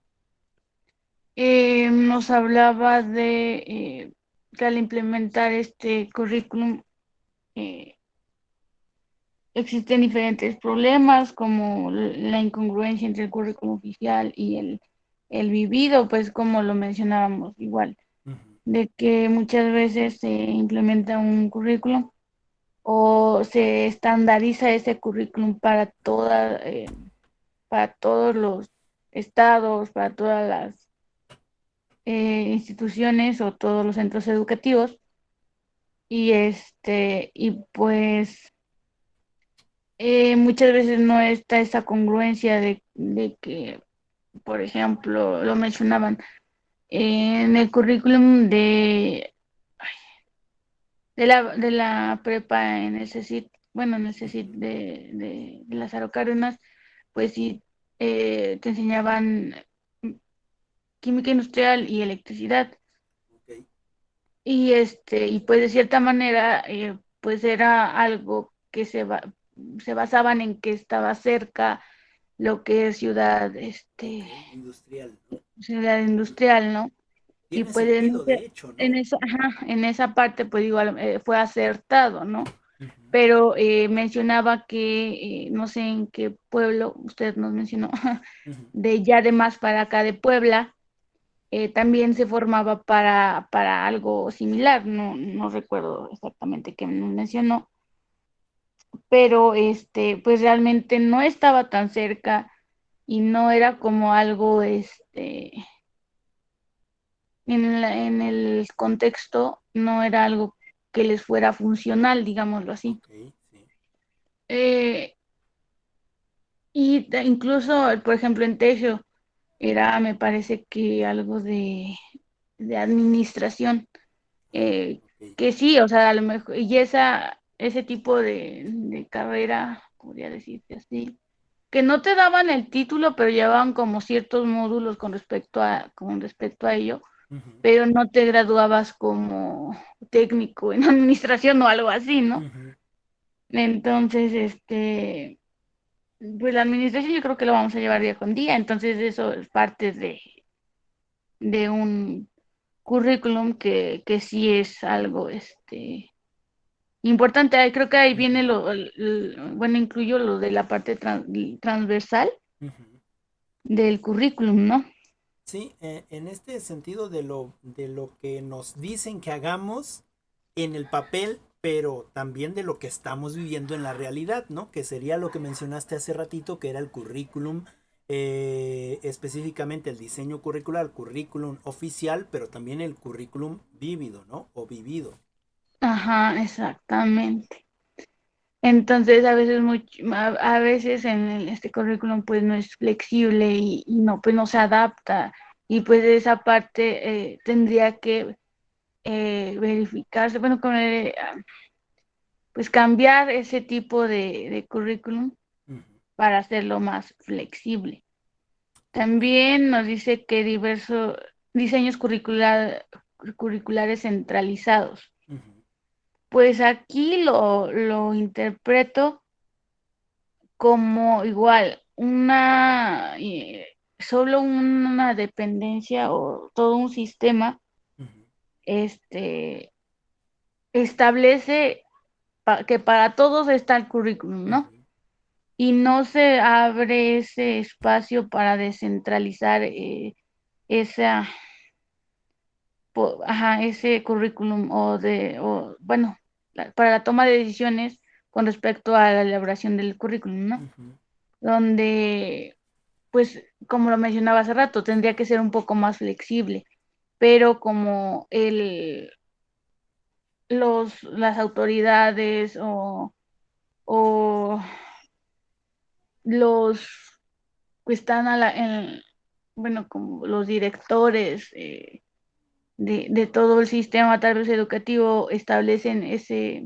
Nos hablaba de que al implementar este currículum eh, existen diferentes problemas como la incongruencia entre el currículum oficial y el vivido, pues como lo mencionábamos igual, Ujú, de que muchas veces se implementa un currículum o se estandariza ese currículum para todos los estados, para todas las instituciones o todos los centros educativos y pues muchas veces no está esa congruencia de que, por ejemplo, lo mencionaban en el currículum de la prepa en el CECIT, bueno, en el CECIT ujú. de Lázaro Cárdenas, pues sí, te enseñaban química industrial y electricidad. Ok. Y pues de cierta manera, pues era algo que se basaban en que estaba cerca lo que es Ok, industrial, ¿no? ciudad Ujú. industrial, ¿no? Y Tiene pues sentido, de hecho, en ¿no? esa, ajá, en esa parte, pues igual fue acertado, ¿no? Ujú, Pero mencionaba que, no sé en qué pueblo, usted nos mencionó, ujú. de ya de más para acá de Puebla, también se formaba para algo similar, no recuerdo exactamente qué me mencionó, pero pues realmente no estaba tan cerca y no era como algo, en el contexto, no era algo que les fuera funcional, digámoslo así. Ok, sí. Eh, incluso, por ejemplo, en Tegio era, me parece que algo de administración, Ah, eh, ok. que sí, o sea, a lo mejor, y ese tipo de carrera, podría decirse así, que no te daban el título, pero llevaban como ciertos módulos con respecto a ello, Ujú, pero no te graduabas como técnico en administración o algo así, ¿no? ujú, Entonces, pues la administración yo creo que lo vamos a llevar día con día, entonces eso es parte de un currículum que sí es algo, importante. Creo que ahí ujú, viene bueno, incluyo lo de la parte transversal ujú. del currículum, ¿no? Sí, en este sentido de lo que nos dicen que hagamos en el papel, pero también de lo que estamos viviendo en la realidad, ¿no? Que sería lo que mencionaste hace ratito, que era el currículum, específicamente el diseño curricular, currículum oficial, pero también el currículum vívido, ¿no? O vivido. Ajá, exactamente. Entonces, a veces en este currículum pues no es flexible y no, pues no se adapta. Y pues esa parte tendría que verificarse, bueno, pues cambiar ese tipo de currículum Ujú, para hacerlo más flexible. También nos dice que diversos diseños curriculares centralizados. Ujú, Pues aquí lo interpreto como igual solo una dependencia o todo un sistema ujú, este, establece que para todos está el currículum, ¿no? ujú, Y no se abre ese espacio para descentralizar esa, ese currículum bueno, para la toma de decisiones con respecto a la elaboración del currículum, ¿no? ujú. Donde, pues, como lo mencionaba hace rato, tendría que ser un poco más flexible, pero como las autoridades o los que están bueno, como los directores de todo el sistema tal vez educativo establecen ese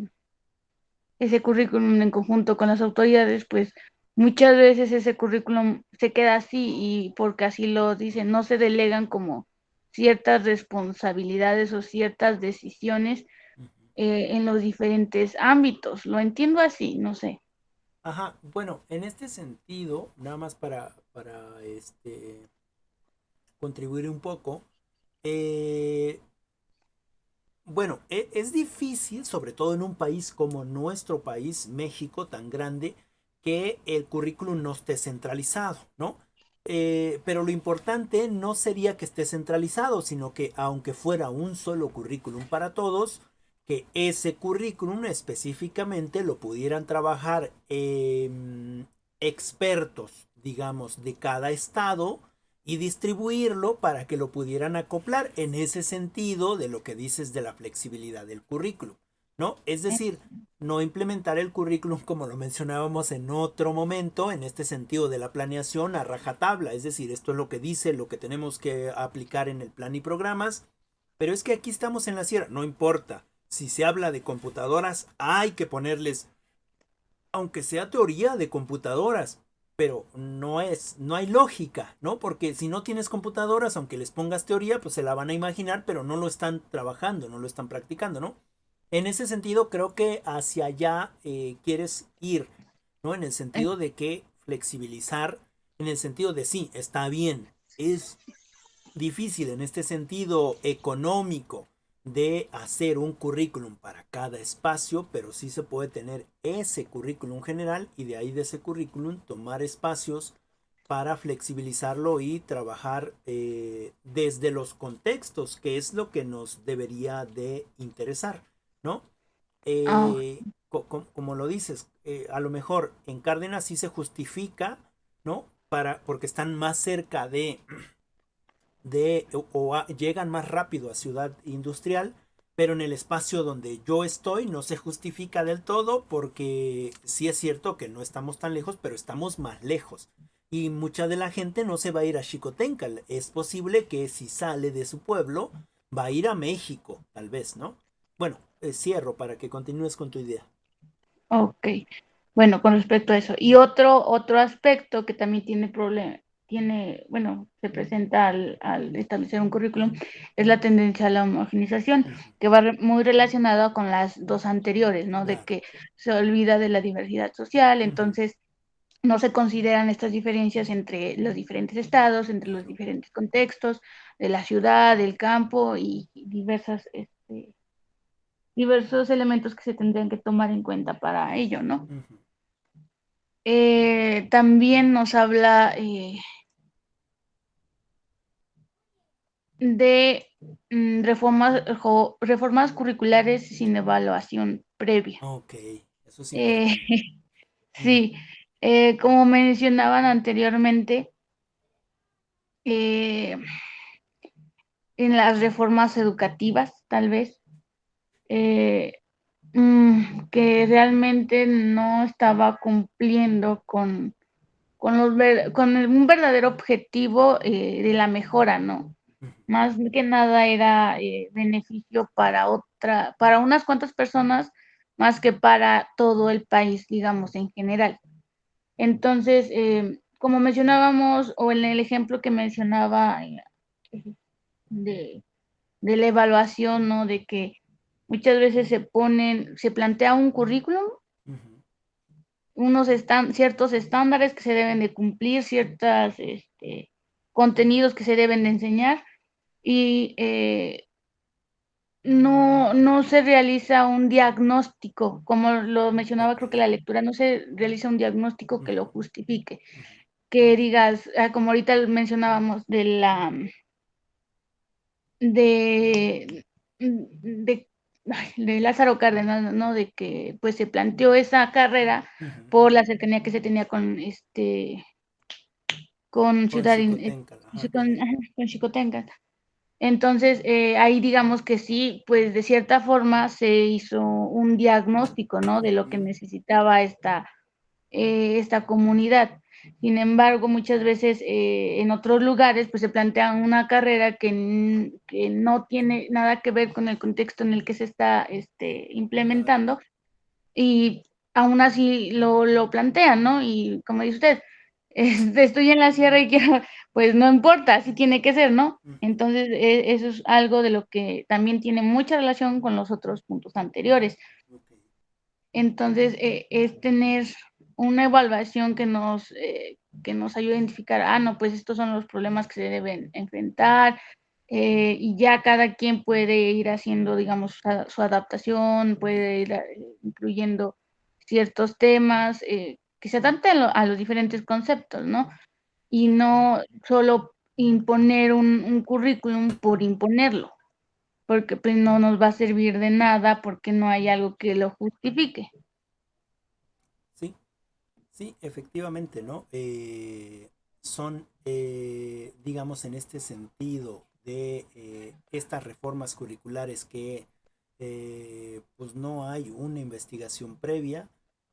currículum en conjunto con las autoridades, pues muchas veces ese currículum se queda así y porque así lo dicen, no se delegan como ciertas responsabilidades o ciertas decisiones Ujú. en los diferentes ámbitos. Lo entiendo así, no sé. Ajá, bueno, en este sentido, nada más contribuir un poco, eh, bueno, es difícil, sobre todo en un país como nuestro país, México, tan grande, que el currículum no esté centralizado, ¿no? Pero lo importante no sería que esté centralizado, sino que aunque fuera un solo currículum para todos, que ese currículum específicamente lo pudieran trabajar expertos, digamos, de cada estado y distribuirlo para que lo pudieran acoplar en ese sentido de lo que dices de la flexibilidad del currículum, ¿no? Es decir, no implementar el currículum como lo mencionábamos en otro momento, en este sentido de la planeación a rajatabla, es decir, esto es lo que dice, lo que tenemos que aplicar en el plan y programas, pero es que aquí estamos en la sierra, no importa, si se habla de computadoras, hay que ponerles aunque sea teoría de computadoras, pero no hay lógica, ¿no? Porque si no tienes computadoras, aunque les pongas teoría, pues se la van a imaginar, pero no lo están trabajando, no lo están practicando, ¿no? En ese sentido, creo que hacia allá quieres ir, ¿no? En el sentido de que flexibilizar, en el sentido de sí, está bien, es difícil en este sentido económico de hacer un currículum para cada espacio, pero sí se puede tener ese currículum general y de ahí de ese currículum tomar espacios para flexibilizarlo y trabajar desde los contextos, que es lo que nos debería de interesar, ¿no? Ah, Como lo dices, a lo mejor en Cárdenas sí se justifica, ¿no? Porque están más cerca llegan más rápido a ciudad industrial, pero en el espacio donde yo estoy no se justifica del todo porque sí es cierto que no estamos tan lejos, pero estamos más lejos. Y mucha de la gente no se va a ir a Xicoténcatl. Es posible que si sale de su pueblo, va a ir a México, tal vez, ¿no? Bueno, cierro para que continúes con tu idea. ok. Bueno, con respecto a eso. Y otro aspecto que también bueno, se presenta al establecer un currículum, es la tendencia a la homogeneización, Ujú. que va muy relacionada con las dos anteriores, ¿no? De Ya. que se olvida de la diversidad social, Ujú. entonces no se consideran estas diferencias entre los diferentes estados, entre los Claro. diferentes contextos, de la ciudad, del campo y diversos elementos que se tendrían que tomar en cuenta para ello, ¿no? Ujú. También nos habla de reformas curriculares sin evaluación previa. Ok, eso es Eh, importante. Ujú. sí, como mencionaban anteriormente, eh, en las reformas educativas, tal vez, eh, que realmente no estaba cumpliendo con un verdadero objetivo de la mejora, ¿no? Ujú. Más que nada era beneficio para unas cuantas personas, más que para todo el país, digamos, en general. Entonces, como mencionábamos, o en el ejemplo que mencionaba de, de la evaluación, ¿no? De que muchas veces se plantea un currículum, Ujú. ciertos estándares que se deben de cumplir, ciertos contenidos que se deben de enseñar, y no se realiza un diagnóstico, como lo mencionaba, Ok. creo que la lectura, no se realiza un diagnóstico que lo Ujú, justifique, ujú. que digas, como ahorita mencionábamos de, de, de Lázaro Cárdenas, ¿no? De que pues se planteó esa carrera Ujú. por la cercanía que se tenía con Con Ciudad, Xicoténcatl, ajá, con Xicotenca. Entonces, ahí digamos que sí, pues de cierta forma se hizo un diagnóstico, ¿no? De lo que ujú. necesitaba esta comunidad. Sin embargo, muchas veces en otros lugares pues se plantea una carrera que no tiene nada que ver con el contexto en el que se está Claro. implementando, y aún así lo plantean, ¿no? Y como dice usted, estoy en la sierra y quiero, pues no importa, así tiene que ser, ¿no? Ujú. Entonces, eso es algo de lo que también tiene mucha relación con los otros puntos anteriores. Ok. Entonces, es tener una evaluación que nos ayude a identificar, no, pues estos son los problemas que se deben enfrentar, y ya cada quien puede ir haciendo, digamos, su adaptación, puede ir incluyendo ciertos temas que se adapten a los diferentes conceptos, ¿no? Y no solo imponer un currículum por imponerlo, porque pues no nos va a servir de nada porque no hay algo que lo justifique. Sí, sí, efectivamente, ¿no? Son, digamos, en este sentido de estas reformas curriculares que pues no hay una investigación previa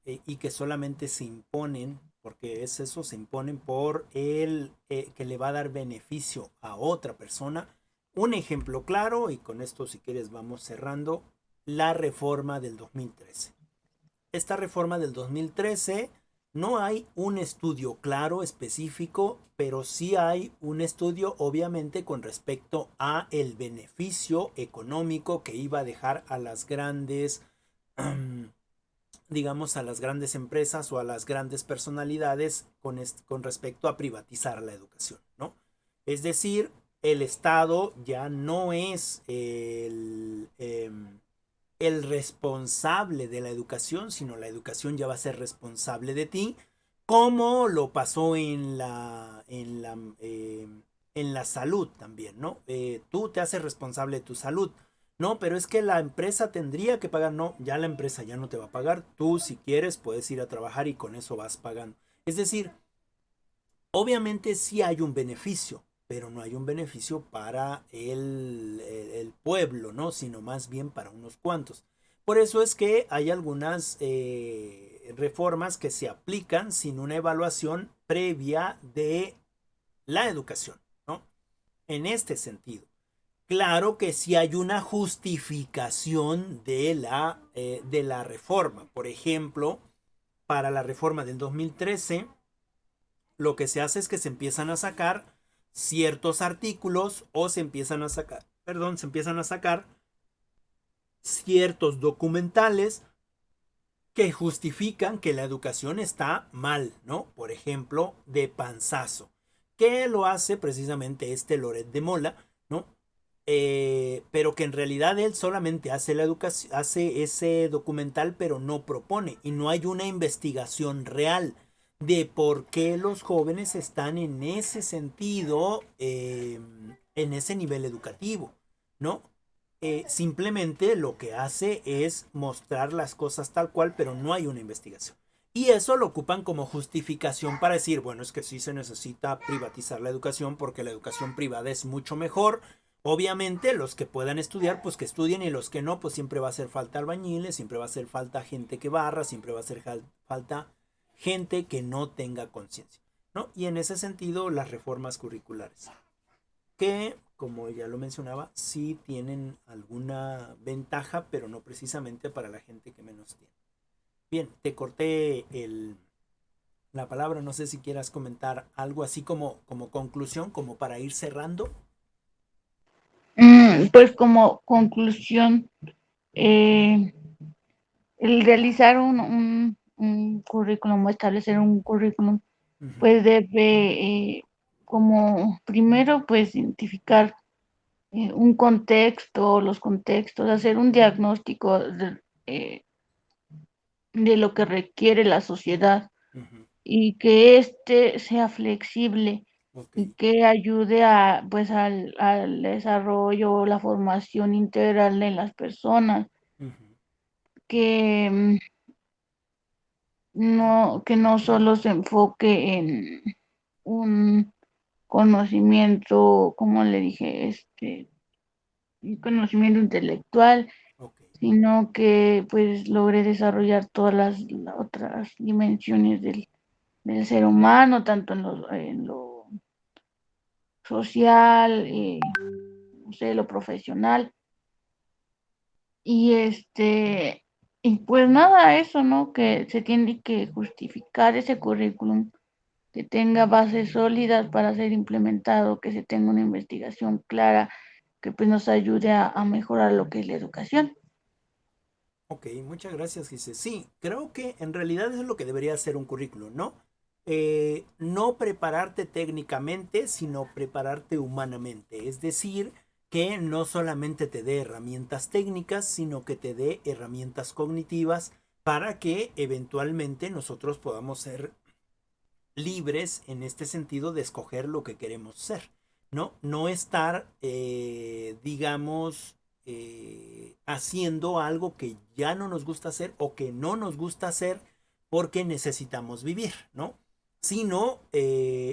y que solamente se imponen, porque es eso, se imponen por el que le va a dar beneficio a otra persona. Un ejemplo claro, y con esto si quieres vamos cerrando, la reforma del 2013. Esta reforma del 2013 no hay un estudio claro, específico, pero sí hay un estudio obviamente con respecto a el beneficio económico que iba a dejar a las grandes, digamos, a las grandes empresas o a las grandes personalidades con respecto a privatizar la educación, ¿no? Es decir, el Estado ya no es el responsable de la educación, sino la educación ya va a ser responsable de ti, como lo pasó en la salud también, ¿no? Tú te haces responsable de tu salud. No, pero es que la empresa tendría que pagar. No, ya la empresa ya no te va a pagar. Tú, si quieres, puedes ir a trabajar y con eso vas pagando. Es decir, obviamente sí hay un beneficio, pero no hay un beneficio para el pueblo, ¿no? Sino más bien para unos cuantos. Por eso es que hay algunas reformas que se aplican sin una evaluación previa de la educación, ¿no? En este sentido. Claro que sí hay una justificación de la reforma. Por ejemplo, para la reforma del 2013 lo que se hace es que se empiezan a sacar ciertos artículos o se empiezan a sacar, perdón, se empiezan a sacar ciertos documentales que justifican que la educación está mal, ¿no? Por ejemplo, de Panzazo, que lo hace precisamente este Loret de Mola, ¿no? Pero que en realidad él solamente hace la educación, hace ese documental, pero no propone y no hay una investigación real de por qué los jóvenes están en ese sentido, en ese nivel educativo, ¿no? Simplemente lo que hace es mostrar las cosas tal cual, pero no hay una investigación. Y eso lo ocupan como justificación para decir, bueno, es que sí se necesita privatizar la educación porque la educación privada es mucho mejor. Obviamente los que puedan estudiar, pues que estudien y los que no, pues siempre va a hacer falta albañiles, siempre va a hacer falta gente que barra, siempre va a hacer falta gente que no tenga conciencia, ¿no? Y en ese sentido, las reformas curriculares que, como ya lo mencionaba, sí tienen alguna ventaja, pero no precisamente para la gente que menos tiene. Bien, te corté la palabra. No sé si quieras comentar algo así como conclusión, como para ir cerrando. Pues como conclusión, eh, el realizar un currículum o establecer un currículum, Ujú, pues debe, como primero, pues identificar un contexto, los contextos, hacer un diagnóstico de lo que requiere la sociedad ujú. y que éste sea flexible Ok. y que ayude a, pues, al desarrollo, la formación integral de las personas, Ujú, que que no solo se enfoque en un conocimiento, como le dije, un conocimiento intelectual, ok. sino que pues logre desarrollar todas las otras dimensiones del ser humano, tanto en lo social, no sé, lo profesional. Y y pues nada, eso, ¿no? Que se tiene que justificar ese currículum, que tenga bases sólidas para ser implementado, que se tenga una investigación clara, que pues nos ayude a mejorar lo que es la educación. Ok, muchas gracias, Gise. Sí, creo que en realidad eso es lo que debería ser un currículum, ¿no? No prepararte técnicamente, sino prepararte humanamente. Es decir, que no solamente te dé herramientas técnicas, sino que te dé herramientas cognitivas para que eventualmente nosotros podamos ser libres en este sentido de escoger lo que queremos ser, ¿no? No estar, digamos, haciendo algo que ya no nos gusta hacer o que no nos gusta hacer porque necesitamos vivir, ¿no? Sino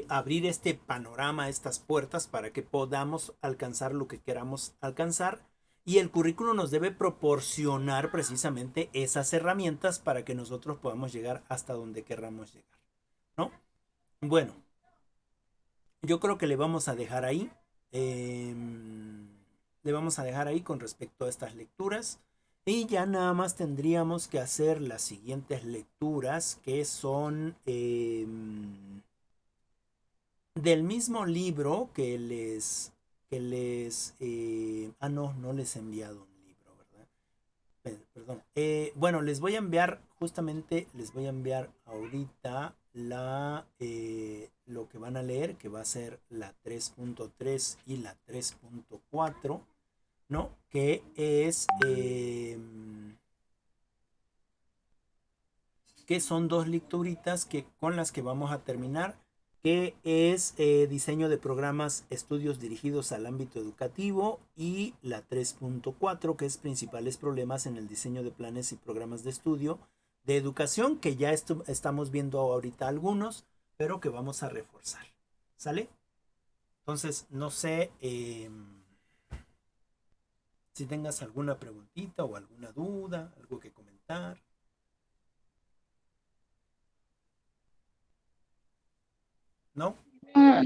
abrir este panorama, estas puertas para que podamos alcanzar lo que queramos alcanzar. Y el currículo nos debe proporcionar precisamente esas herramientas para que nosotros podamos llegar hasta donde querramos llegar, ¿no? Bueno, yo creo que le vamos a dejar ahí. Le vamos a dejar ahí con respecto a estas lecturas. Y ya nada más tendríamos que hacer las siguientes lecturas que son del mismo libro que les. No, no les he enviado un libro, ¿verdad? Perdón. Bueno, les voy a enviar, justamente les voy a enviar ahorita lo que van a leer, que va a ser la 3.3 y la 3.4, ¿no? Que son dos lecturitas con las que vamos a terminar, que es diseño de programas, estudios dirigidos al ámbito educativo, y la 3.4, que es principales problemas en el diseño de planes y programas de estudio de educación, que ya estamos viendo ahorita algunos, pero que vamos a reforzar. ¿Sale? Entonces, no sé si tengas alguna preguntita o alguna duda, algo que comentar. ¿No? No,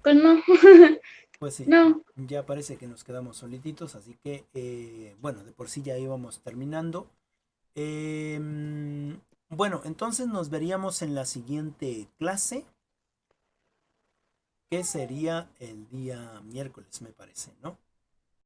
pues no, Pues sí, no. ya parece que nos quedamos solititos, así que, bueno, de por sí ya íbamos terminando. Bueno, entonces nos veríamos en la siguiente clase, que sería el día miércoles, me parece, ¿no?